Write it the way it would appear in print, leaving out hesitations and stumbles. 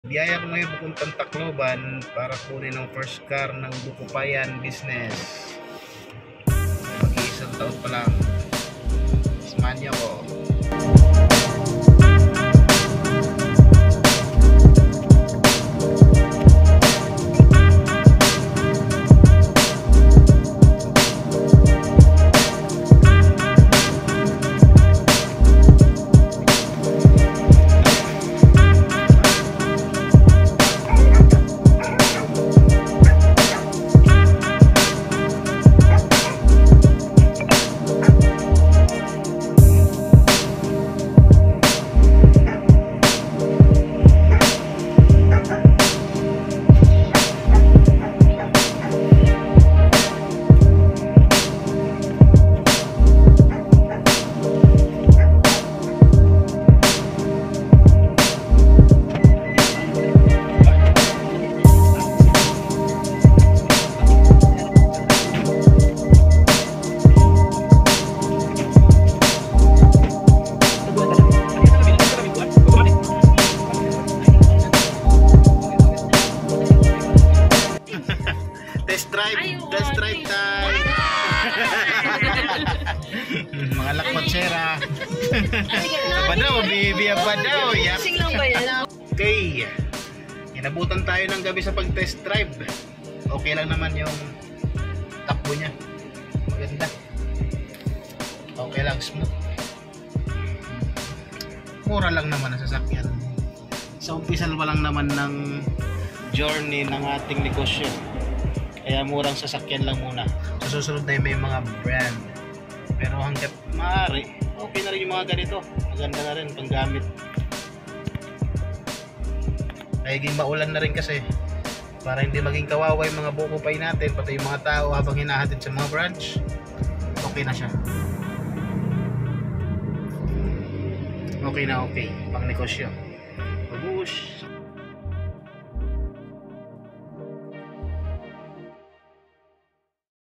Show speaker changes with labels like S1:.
S1: Biyaya ko ngayon pupuntang Tacloban para kunin ang first car ng Bukupayan business. Mag-iisang taon pa lang. Samahan niyo ako. Test drive time. Mga lakwatsera. Apa daw, baby, apa daw.
S2: Sing lang ba yan?
S1: Okay. Inabutan tayo ng gabi sa pag-test drive. Okay lang naman yung takbo niya. Maganda. Okay lang, smooth. Mura lang naman ang sasakyan. Sa umpisal pa lang naman ng journey ng ating negosyo. Kaya murang sasakyan lang muna. Sa susunod na may mga brand. Pero hanggat maaari, okay na rin yung mga ganito. Maganda na rin panggamit. Nagiging maulan na rin kasi. Para hindi maging kawawa yung mga Bukupay natin, pati yung mga tao habang hinahatid sa mga branch. Okay na siya. Okay na okay. Pang negosyo. Babush!